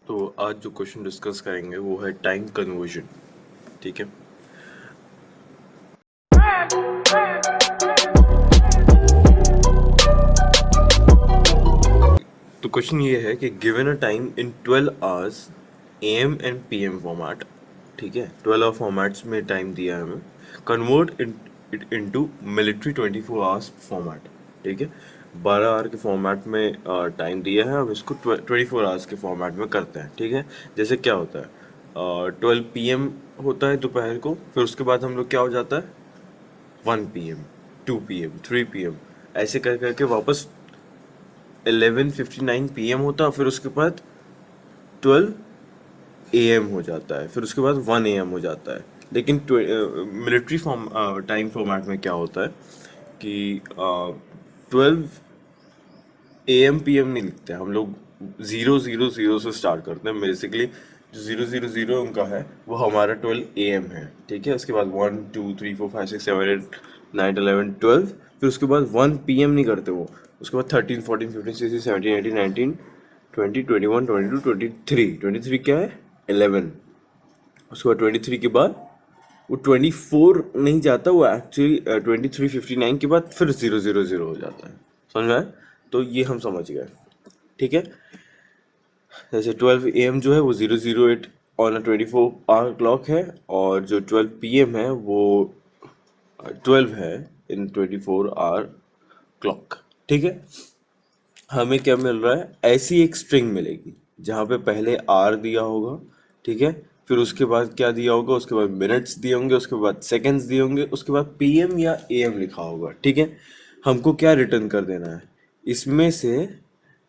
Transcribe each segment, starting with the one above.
तो आज जो क्वेश्चन डिस्कस करेंगे वो है टाइम कन्वर्जन। ठीक है। तो क्वेश्चन ये है कि given a time in 12 hours AM and PM format. ठीक है, 12 आवर फॉर्मेट्स में टाइम दिया है हमें। Convert it into military 24 hours format. ठीक है, 12 आवर के फॉर्मेट में टाइम दिया है, अब इसको 24 आवर्स के फॉर्मेट में करते हैं। ठीक है, जैसे क्या होता है, 12 PM होता है दोपहर को, फिर उसके बाद हम लोग क्या हो जाता है, 1 PM, 2 PM, 3 PM, ऐसे कर करके वापस 11:59 PM होता है, फिर उसके बाद 12 AM हो जाता है, फिर उसके बाद 1 AM हो जाता है। लेकिन मिलिट्री फॉर्म टाइम फॉर्मेट में क्या होता है कि 12 AM PM नहीं लिखते हम लोग, 000 से स्टार्ट करते हैं। बेसिकली जो 000 उनका है वो हमारा 12 AM है। ठीक है, उसके बाद 1 2 3 4 5 6 7 8 9 10 11 12, फिर उसके बाद 1 PM नहीं करते वो, उसके बाद 13 14 15 16 17 18 19 20 21 22 23 क्या है, 11। उसके बाद 23 के बाद वो 24 नहीं जाता, वो एक्चुअली 23:59 के बाद फिर 000 हो जाता है। समझ में आया? तो ये हम समझ गए। ठीक है, जैसे 12 AM जो है वो 008 ऑन अ 24 आवर क्लॉक है, और जो 12 PM है वो 12 है इन 24 आवर क्लॉक। ठीक है, हमें क्या मिल रहा है, ऐसी एक स्ट्रिंग मिलेगी जहाँ पे पहले आर दिया होगा। ठीक है, फिर उसके बाद क्या दिया होगा, उसके बाद मिनट्स दिए होंगे, उसके बाद सेकंड्स दिए होंगे, उसके बाद पीएम या एएम लिखा होगा। ठीक है, हमको क्या रिटर्न कर देना है, इसमें से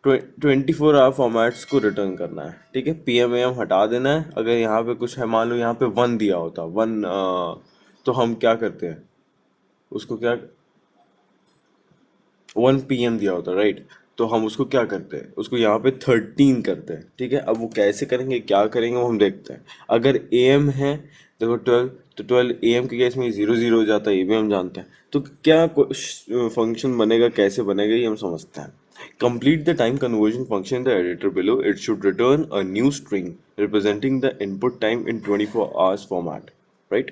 24 आवर फॉर्मेट्स को रिटर्न करना है। ठीक है, पीएम एएम हटा देना है। अगर यहाँ पे कुछ है, मान लो यहाँ पे 1 दिया होता, 1, तो हम क्या करते हैं, उसको क्या, 1 PM दिया होता, राइट, तो हम उसको क्या करते हैं, उसको यहाँ पे 13 करते हैं। ठीक है, अब वो कैसे करेंगे, क्या करेंगे, वो हम देखते हैं। अगर AM है, देखो 12, तो 12 AM के केस में 0 0 हो जाता है, ये भी हम जानते हैं। तो क्या फंक्शन बनेगा, कैसे बनेगा, ये हम समझते हैं। Complete the time conversion function in the editor below. It should return a new string representing the input time in 24 hours format, right?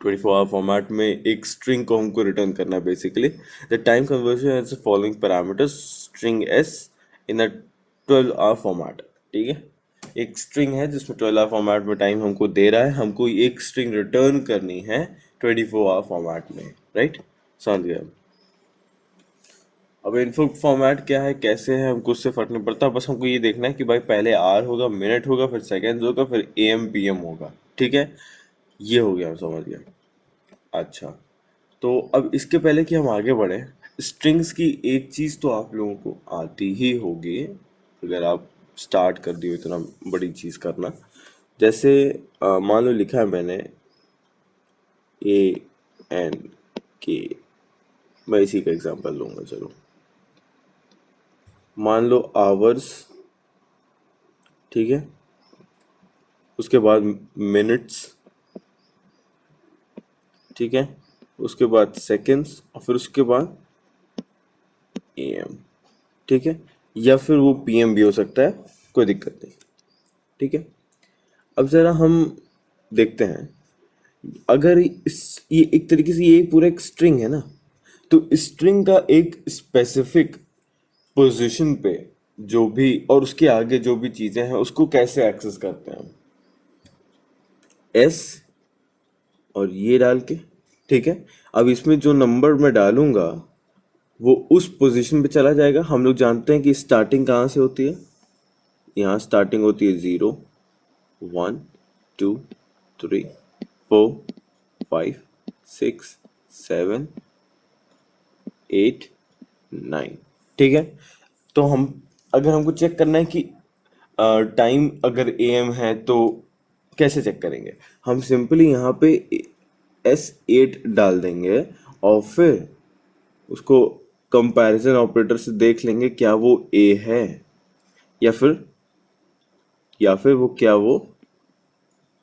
24 hour format में एक स्ट्रिंग को हमको रिटर्न करना है। Basically the time conversion has the following parameters, string s in the 12 hour format. ठीक है, एक string है जिसमें 12 आवर फॉर्मेट में टाइम हमको दे रहा है, हमको एक स्ट्रिंग रिटर्न करनी है 24 आवर फॉर्मेट में, राइट, समझ गया। अब इनपुट फॉर्मेट क्या है, कैसे है, हमको उससे फर्क नहीं पड़ता, बस हमको ये देखना है कि भाई पहले आर होगा, मिनट होगा, फिर सेकेंड होगा, फिर AM PM होगा। ठीक है, ये हो गया, हम समझ गया। अच्छा, तो अब इसके पहले कि हम आगे बढ़े, स्ट्रिंग्स की एक चीज़ तो आप लोगों को आती ही होगी, अगर आप स्टार्ट कर दिए इतना बड़ी चीज़ करना। जैसे मान लो लिखा है मैंने ANK, मैं इसी का एग्जांपल लूंगा, चलो मान लो आवर्स। ठीक है, उसके बाद मिनट्स। ठीक है, उसके बाद सेकंड्स, और फिर उसके बाद AM। ठीक है, या फिर वो PM भी हो सकता है, कोई दिक्कत नहीं। ठीक है, अब जरा हम देखते हैं, अगर ये एक तरीके से ये पूरा एक स्ट्रिंग है ना, तो स्ट्रिंग का एक स्पेसिफिक पोजीशन पे जो भी और उसके आगे जो भी चीजें हैं उसको कैसे एक्सेस करते हैं हम, एस और ये डाल के। ठीक है, अब इसमें जो नंबर मैं डालूंगा वो उस पोजीशन पे चला जाएगा। हम लोग जानते हैं कि स्टार्टिंग कहाँ से होती है, यहाँ स्टार्टिंग होती है 0 1 2 3 4 5 6 7 8 9। ठीक है, तो हम अगर हमको चेक करना है कि टाइम अगर AM है तो कैसे चेक करेंगे, हम सिंपली यहाँ पे S8 डाल देंगे, और फिर उसको कंपैरिजन ऑपरेटर से देख लेंगे क्या वो A है, या फिर वो क्या वो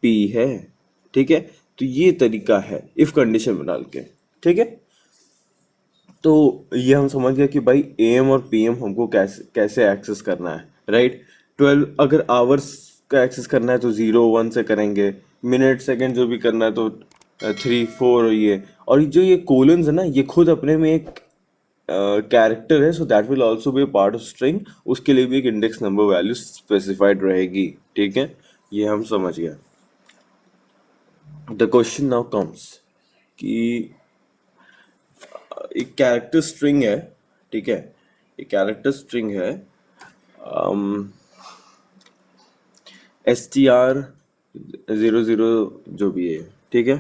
P है। ठीक है, तो ये तरीका है इफ कंडीशन में डाल के। ठीक है, तो ये हम समझ गए कि भाई AM और PM हमको कैसे कैसे एक्सेस करना है, राइट। 12 अगर आवर्स का एक्सेस करना है तो 0 1 से करेंगे, मिनट सेकंड जो भी करना है तो 3 4 ये, और जो ये कोलन्स है ना ये खुद अपने में एक कैरेक्टर है, so that will also be part of string, उसके लिए भी एक इंडेक्स नंबर वैल्यू स्पेसिफाइड रहेगी, ठीक है, ये हम समझ गए। द क्वेश्चन नाउ कम्स कि एक कैरेक्टर स्ट्रिंग है, ठीक है, एक कैरेक्टर स्ट्रिंग है STR 00 जो भी है, ठीक है।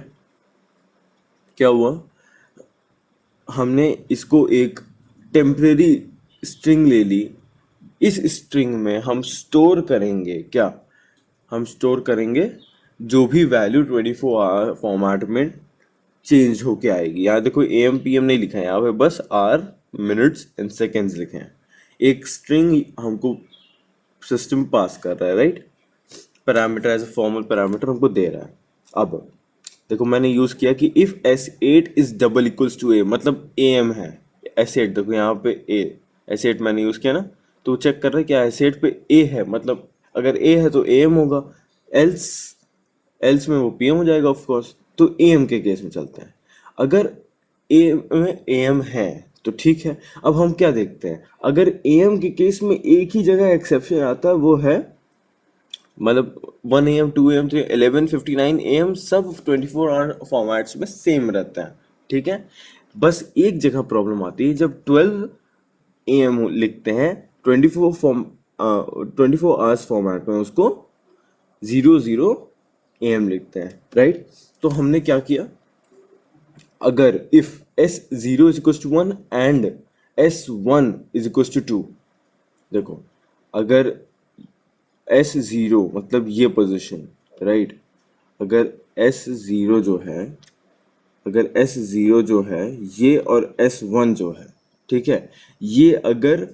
क्या हुआ, हमने इसको एक टेम्परेरी स्ट्रिंग ले ली, इस स्ट्रिंग में हम स्टोर करेंगे क्या, हम स्टोर करेंगे जो भी वैल्यू 24 आवर फॉर्मेट में चेंज होके आएगी। यहाँ देखो AM PM नहीं लिखा है, यहाँ पे बस आर मिनट्स एंड सेकेंड्स लिखे हैं। एक स्ट्रिंग हमको सिस्टम पास कर रहा है, right, parameter as a formal parameter हमको दे रहा है। अब देखो मैंने यूज किया कि if S8 is double equals to A, मतलब AM है S8, देखो यहाँ पे S8 मैंने यूज किया ना, तो चेक कर रहा है क्या S8 पे A है, मतलब अगर A है तो AM होगा, एल्स एल्स में वो PM हो जाएगा ऑफ कोर्स। तो AM के केस में चलते हैं, अगर AM में AM है तो ठीक है। अब हम क्या देखते हैं, अगर AM के केस में एक ही जगह एक्सेप्शन आता है, वो है मतलब 1 AM 2 AM 3 11:59 AM सब 24 आवर फॉर्मेट्स में सेम रहता है, ठीक है। बस एक जगह प्रॉब्लम आती है जब 12 AM लिखते हैं 24 आवर्स फॉर्मेट में, उसको 00 AM लिखते हैं, राइट। तो हमने क्या किया, अगर if S0 is equal to 1 and S1 is equal to 2, देखो अगर S0 मतलब ये पोजीशन, राइट, अगर S0 जो है, अगर S0 जो है ये और S1 जो है, ठीक है, ये अगर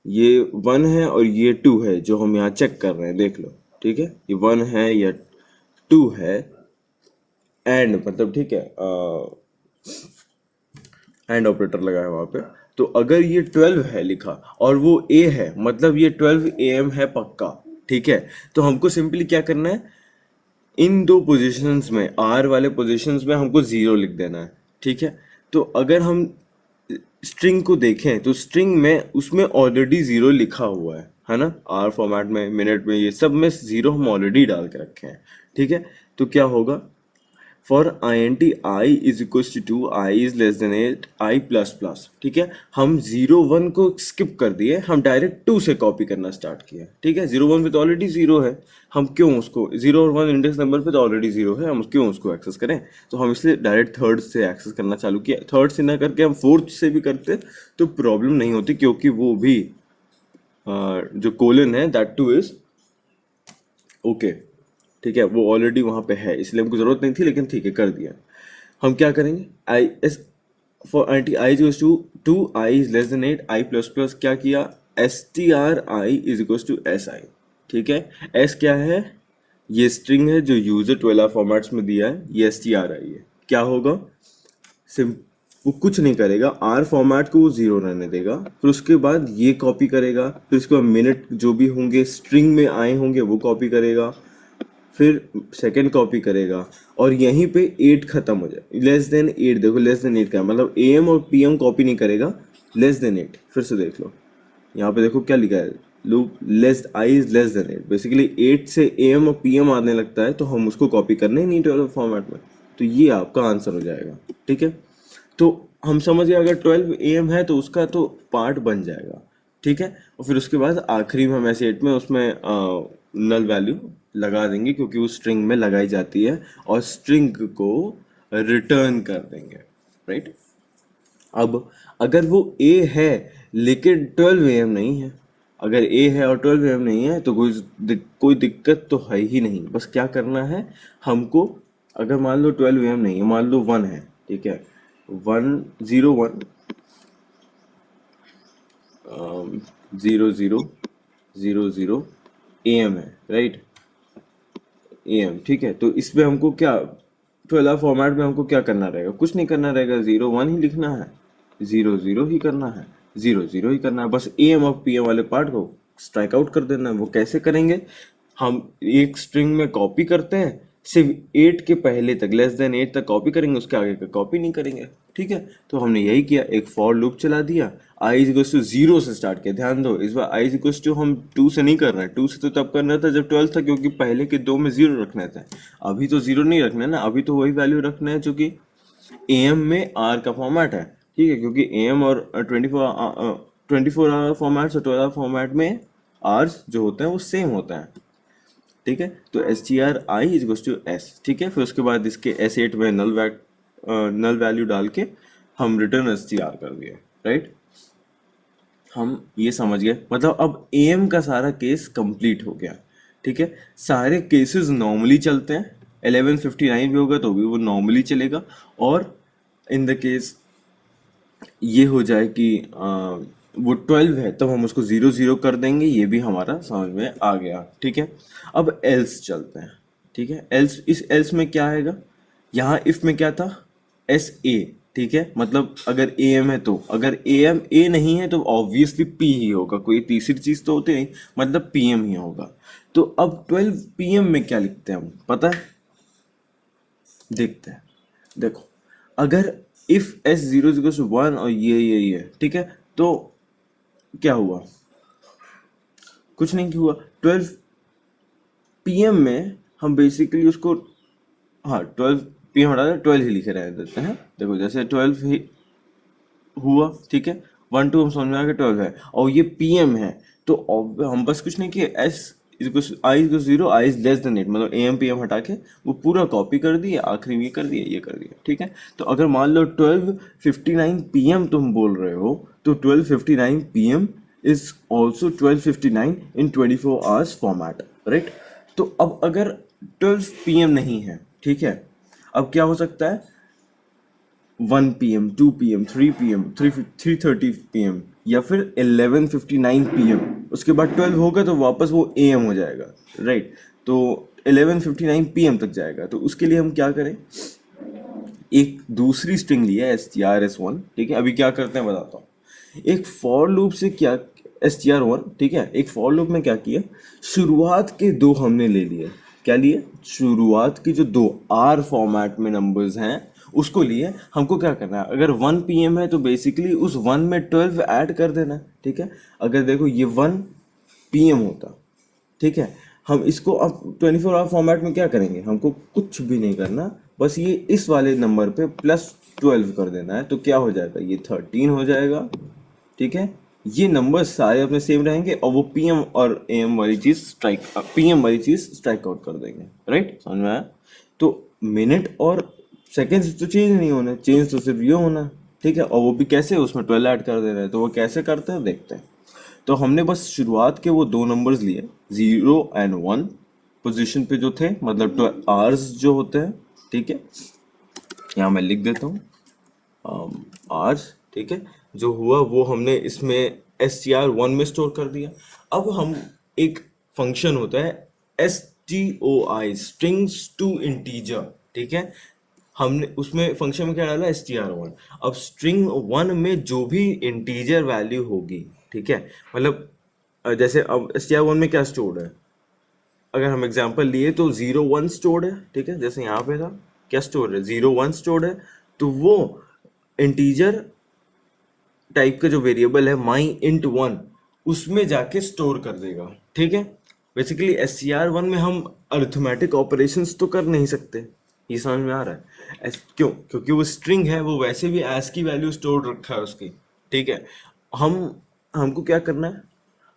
ये 1 है और ये 2 है जो हम यहाँ चेक कर रहे हैं, देख लो, ठीक है, ये 1 है या 2 है, एंड मतलब ठीक है एंड ऑपरेटर लगा है वहां पे, तो अगर ये 12 है लिखा और वो A है, मतलब ये 12 AM है पक्का, ठीक है। तो हमको सिंपली क्या करना है, इन दो पोजीशंस में, R वाले पोजीशंस में हमको 0 लिख देना है, ठीक है। तो अगर हम स्ट्रिंग को देखें तो स्ट्रिंग में उसमें ऑलरेडी 0 लिखा हुआ है ना, R फॉर्मेट में, मिनट में, ये सब में 0 हम ऑलरेडी डाल के रखे हैं, ठीक है। तो क्या होगा, for int I is equal to 2, I is less than 8, I plus plus, ठीक है। हम 0 1 को स्किप कर दिए, हम डायरेक्ट 2 से कॉपी करना स्टार्ट किया, ठीक है। 0 1 पे तो ऑलरेडी 0 है, हम क्यों उसको 0 और 1 इंडेक्स नंबर पे तो ऑलरेडी 0 है, हम क्यों उसको एक्सेस करें। तो हम इसलिए डायरेक्ट थर्ड से एक्सेस करना चालू किया। थर्ड से ना करके हम फोर्थ से भी करते तो प्रॉब्लम नहीं होती, क्योंकि वो भी जो कोलन है दैट टू इज ओके, ठीक है, वो ऑलरेडी वहां पे है, इसलिए हमको जरूरत नहीं थी, लेकिन ठीक है कर दिया। हम क्या करेंगे, I S for int I is to 2, I is less than 8, I plus plus क्या किया, stri is equal to si, ठीक है। s क्या है, ये स्ट्रिंग है जो यूजर 12 फॉर्मेट्स में दिया है, ये stri है। क्या होगा, सिम वो कुछ नहीं करेगा, आर फॉर्मेट को वो 0 रहने देगा, फिर उसके बाद ये कॉपी करेगा, फिर उसके बाद मिनट जो भी होंगे स्ट्रिंग में आए होंगे वो कॉपी करेगा, फिर सेकंड कॉपी करेगा, और यहीं पे 8 खत्म हो जाए, लेस देन 8, देखो लेस देन 8 का मतलब AM और PM कॉपी नहीं करेगा, लेस देन 8, फिर से देख लो यहाँ पे, देखो क्या लिखा है, loop less I is less than 8, basically 8 से AM और PM आने लगता है, तो हम उसको कॉपी करने ही नहीं 12 फॉर्मेट में, तो ये आपका आंसर हो जाएगा, ठीक है। तो हम समझ गए अगर 12 AM है तो उसका तो पार्ट बन जाएगा, ठीक है। और फिर उसके बाद आखिरी में हम ऐसे 8 में उसमें नल वैल्यू लगा देंगे, क्योंकि वो स्ट्रिंग में लगाई जाती है, और स्ट्रिंग को रिटर्न कर देंगे, राइट। अब अगर वो A है लेकिन 12 AM नहीं है, अगर A है और 12 AM नहीं है तो कोई दिक्कत तो है ही नहीं। बस क्या करना है हमको, अगर मान लो 12 AM नहीं है, मान लो 1 है, ठीक है, 1 0 1 0 0 AM है, राइट, AM, ठीक है। तो इसमें हमको क्या 12 फॉर्मेट में हमको क्या करना रहेगा, कुछ नहीं करना रहेगा, 0 1 ही लिखना है, 0 0 ही करना है, 0 0 ही करना है, बस AM और PM वाले पार्ट को स्ट्राइक आउट कर देना है। वो कैसे करेंगे, हम एक स्ट्रिंग में कॉपी करते हैं, सिर्फ 8 के पहले तक, लेस देन 8 तक कॉपी करेंगे, उसके आगे का कॉपी नहीं करेंगे। ठीक है, तो हमने यही किया, एक फॉर लूप चला दिया, आई इज इक्वल्स टू 0 से स्टार्ट किया। ध्यान दो, इस बार आई इज इक्वल्स टू हम 2 से नहीं कर रहे हैं, 2 से तो तब करना था जब 12 था, क्योंकि पहले के 2 में 0 रखना था। अभी तो 0 नहीं रखना है ना, अभी तो वही वैल्यू रखना है जो कि एम में आर का फॉर्मेट है। ठीक है, क्योंकि एम और 24 आवर फॉर्मेट और 12 फॉर्मेट में आर्स जो होते हैं वो सेम होता है। ठीक है, तो S T R I is equals to S. ठीक है, फिर उसके बाद इसके S8 में नल वैल्यू डाल के हम रिटर्न एस टी आर कर दिए। राइट, हम ये समझ गए, मतलब अब एम का सारा केस कंप्लीट हो गया। ठीक है, सारे केसेस नॉर्मली चलते हैं, 1159 भी होगा तो भी वो नॉर्मली चलेगा। और इन द केस ये हो जाए कि वो 12 है तब हम उसको 0 0 कर देंगे, ये भी हमारा समझ में आ गया। ठीक है, अब एल्स चलते हैं। ठीक है, एल्स, इस एल्स में क्या आएगा, यहाँ इफ में क्या था, एस ए। ठीक है, मतलब अगर ए एम है तो, अगर ए एम ए नहीं है तो ऑब्वियसली पी ही होगा, कोई तीसरी चीज तो होती नहीं, मतलब पी एम ही होगा। तो अब 12 PM में क्या लिखते हैं हम, पता है, देखते हैं। देखो, अगर इफ एस 0 1 और ये है, ठीक है, तो क्या हुआ, कुछ नहीं हुआ। 12 PM में हम बेसिकली उसको, हाँ 12 PM हटा दे, 12 ही लिखे रह देते हैं। देखो जैसे 12 ही हुआ, ठीक है, 1 2 हम समझ में आ गया 12 है, और ये PM है, तो हम बस कुछ नहीं किए, S I is 0, I is less than 8, मतलब AM PM हटा के वो पूरा कॉपी कर दिए, आखिरी में ये कर दिया, ये कर दिया। ठीक है, तो अगर मान लो 12:59 PM तुम बोल रहे हो, तो 12:59 PM is also 12:59 in 24 hours format. Right, तो अब अगर 12 PM नहीं है, ठीक है, अब क्या हो सकता है, 1 PM 2 PM 3 PM 3:30 PM या फिर 11:59 PM, उसके बाद 12 होगा तो वापस वो AM हो जाएगा। राइट, तो 11:59 PM तक जाएगा। तो उसके लिए हम क्या करें, एक दूसरी स्ट्रिंग लिया strs1। ठीक है, अभी क्या करते हैं बताता हूँ। एक फॉर लूप से क्या, str1, ठीक है, एक फॉर लूप में क्या किया, शुरुआत के 2 हमने ले लिए। क्या लिए, शुरुआत की जो 2 आर फॉर्मेट में नंबर्स हैं उसको लिए। हमको क्या करना है, अगर 1 PM है तो बेसिकली उस 1 में 12 ऐड कर देना है। ठीक है, अगर देखो ये 1 PM होता, ठीक है, हम इसको अब 24 आवर फॉर्मेट में क्या करेंगे, हमको कुछ भी नहीं करना, बस ये इस वाले नंबर पे +12 कर देना है, तो क्या हो जाएगा, ये 13 हो जाएगा। ठीक है, ये नंबर सारे अपने सेम रहेंगे और वो PM और AM वाली चीज PM वाली चीज स्ट्राइक आउट कर देंगे। राइट, समझ में आया। तो मिनट और सेकेंड्स तो चेंज नहीं होना, चेंज तो सिर्फ ये होना। ठीक है, और वो भी कैसे, उसमें 12 ऐड कर दे रहे हैं, तो वो कैसे करते हैं देखते हैं। तो हमने बस शुरुआत के वो 2 नंबर्स लिए, 0 और 1 पोजीशन पे जो थे, मतलब आर्स जो होते हैं। ठीक है, यहाँ मैं लिख देता हूँ आर्स। ठीक है, जो हुआ वो हमने इसमें str1 में स्टोर कर दिया। अब हम एक फंक्शन होता है stoi, स्ट्रिंग्स टू इंटीजर। ठीक है, हमने उसमें फंक्शन में क्या डाला, str1। अब स्ट्रिंग 1 में जो भी इंटीजर वैल्यू होगी, ठीक है, मतलब जैसे अब str1 में क्या स्टोर्ड है, अगर हम एग्जांपल लिए तो 0 1 स्टोर्ड है। ठीक है, जैसे यहाँ पे था, क्या स्टोर्ड है, 0 1 स्टोर्ड है, तो वो इंटीजर टाइप का जो वेरिएबल है my_int1 उसमें जाके स्टोर कर देगा। ठीक है, बेसिकली str1 में हम अरिथमेटिक ऑपरेशंस तो कर नहीं सकते, ये समझ में आ रहा है। क्यों, क्योंकि वो स्ट्रिंग है, वो वैसे भी एस की वैल्यू स्टोर रखा है उसकी। ठीक है, हमको क्या करना है,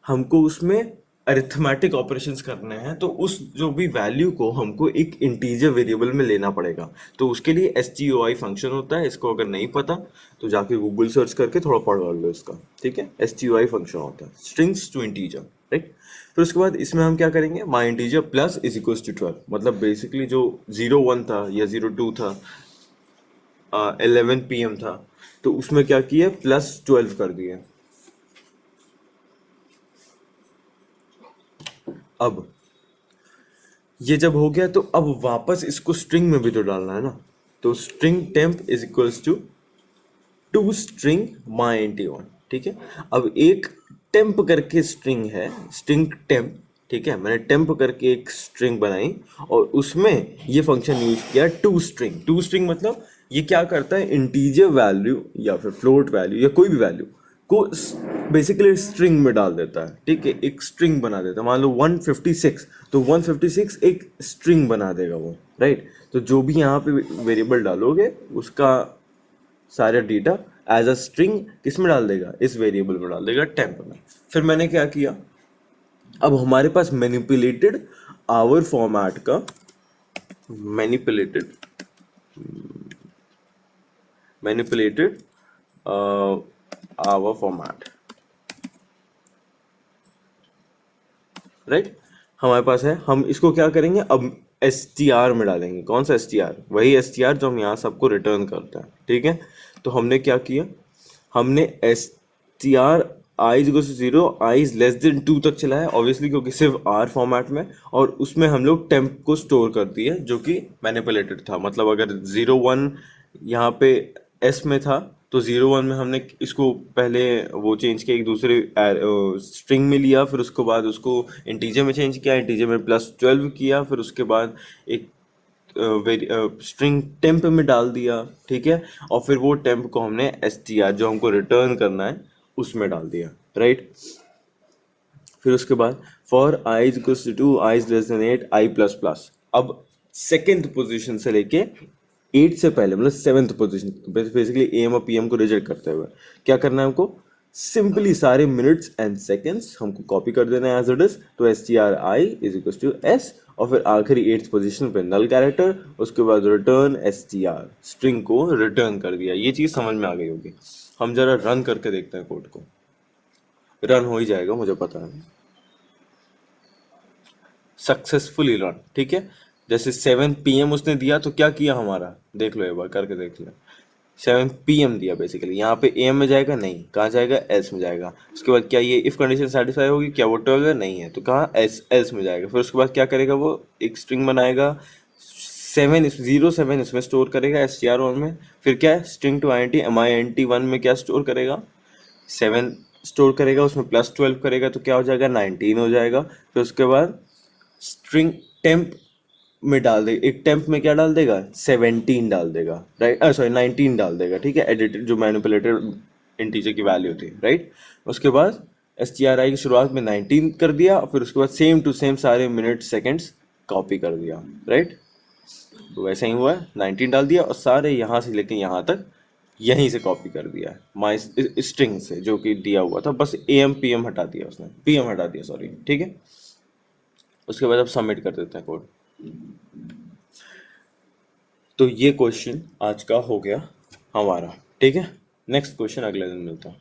हमको उसमें अरिथमेटिक ऑपरेशंस करने हैं, तो उस जो भी वैल्यू को हमको एक इंटीजर वेरिएबल में लेना पड़ेगा। तो उसके लिए stoi फंक्शन होता है, इसको अगर नहीं पता तो जाके गूगल सर्च करके थोड़ा पढ़ लो इसका। ठीक है, stoi फंक्शन होता है स्ट्रिंग्स टू इंटीजर। राइट, फिर उसके बाद इसमें हम क्या करेंगे, my integer plus is equal to 12, मतलब बेसिकली जो 0 1 था या 0 2 था, 11 PM था, तो उसमें क्या किया, +12 कर दिया। अब ये जब हो गया तो अब वापस इसको स्ट्रिंग में भी तो डालना है ना, तो string temp is equals to string my_int1। ठीक है, अब एक टेम्प करके स्ट्रिंग है, स्ट्रिंग टेम्प, ठीक है, मैंने टेम्प करके एक स्ट्रिंग बनाई और उसमें ये फंक्शन यूज किया टू स्ट्रिंग। टू स्ट्रिंग मतलब ये क्या करता है, इंटीजर वैल्यू या फिर फ्लोट वैल्यू या कोई भी वैल्यू को बेसिकली स्ट्रिंग में डाल देता है, ठीक है, एक स्ट्रिंग बना देता है। मान लो 156, तो 156 एक स्ट्रिंग बना देगा वो, राइट। तो जो भी यहाँ पे वेरिएबल डालोगे उसका सारा डेटा एज अ स्ट्रिंग किस में डाल देगा, इस वेरिएबल में डाल देगा, टेम्प में। फिर मैंने क्या किया, अब हमारे पास मैनिपुलेटेड आवर फॉर्मेट का, manipulated manipulated hour format, right, हमारे पास है। हम इसको क्या करेंगे, अब str में डालेंगे। कौन सा str, वही str जो हम यहाँ सबको रिटर्न करते हैं, ठीक है। तो हमने क्या किया, हमने str i is equal to 0, i is less than 2 तक चलाया ऑब्वियसली, क्योंकि सिर्फ r फॉर्मेट में, और उसमें हम लोग टेम्प को स्टोर कर दिए जो कि मैनिपुलेटेड था। मतलब अगर 0 1 यहाँ पे s में था तो 0 1 में हमने इसको पहले वो चेंज किया, एक दूसरे स्ट्रिंग में लिया, फिर उसके बाद उसको इंटीजर में चेंज किया, इंटीजर में +12 किया, फिर उसके बाद एक स्ट्रिंग टेम्प में डाल दिया, ठीक है, और फिर वो टेम्प को हमने str जो हमको रिटर्न करना है उसमें डाल दिया, राइट। फिर उसके बाद for i is equal to 2, i is less than 8, i plus plus. अब सेकेंड पोजीशन से लेके 8 से पहले मतलब 7th पोजीशन, बेसिकली एम और पीएम को रिजेक्ट करते हुए क्या करना है हमको, सिंपली सारे मिनट्स एंड सेकेंड्स हमको कॉपी कर देना है एज इट इज। तो str i is equal to s, और फिर आखिरी 8th पोजीशन पे नल कैरेक्टर, उसके बाद रिटर्न str, स्ट्रिंग को रिटर्न कर दिया। ये चीज समझ में आ गई होगी। हम जरा रन करके देखते हैं कोड को, रन हो ही जाएगा मुझे पता है, सक्सेसफुली रन, ठीक है। जैसे 7 PM उसने दिया तो क्या किया हमारा, देख लो एक बार करके देख लो। 7 PM दिया, बेसिकली यहाँ पे AM में जाएगा नहीं, कहाँ जाएगा, S में जाएगा। उसके बाद क्या ये इफ कंडीशन सेटिस्फाई होगी, क्या वो 12 है, नहीं है, तो कहाँ S में जाएगा। फिर उसके बाद क्या करेगा, वो एक स्ट्रिंग बनाएगा, 07 इसमें स्टोर करेगा str1 में। फिर क्या है, स्ट्रिंग टू int MINT1 में क्या स्टोर करेगा, 7 स्टोर करेगा, उसमें +12 करेगा तो क्या हो जाएगा, 19 हो जाएगा। फिर उसके बाद स्ट्रिंग टेम्प में डाल देगा, एक टेम्प में क्या डाल देगा, 17 डाल देगा, राइट, सॉरी 19 डाल देगा, ठीक है, एडिटेड जो मैनिपुलेटेड इंटीजर की वैल्यू थी, राइट। उसके बाद stri की शुरुआत में 19 कर दिया, फिर उसके बाद सेम टू सेम सारे मिनट सेकेंड्स कॉपी कर दिया, राइट। तो वैसे ही हुआ है, 19 डाल दिया और सारे यहाँ से लेके यहाँ तक यहीं से कॉपी कर दिया है माई स्ट्रिंग से जो कि दिया हुआ था, बस AM PM हटा दिया उसने, PM हटा दिया सॉरी, ठीक है। उसके बाद अब सबमिट कर देते हैं कोड। तो ये क्वेश्चन आज का हो गया हमारा, ठीक है। नेक्स्ट क्वेश्चन अगले दिन मिलता है।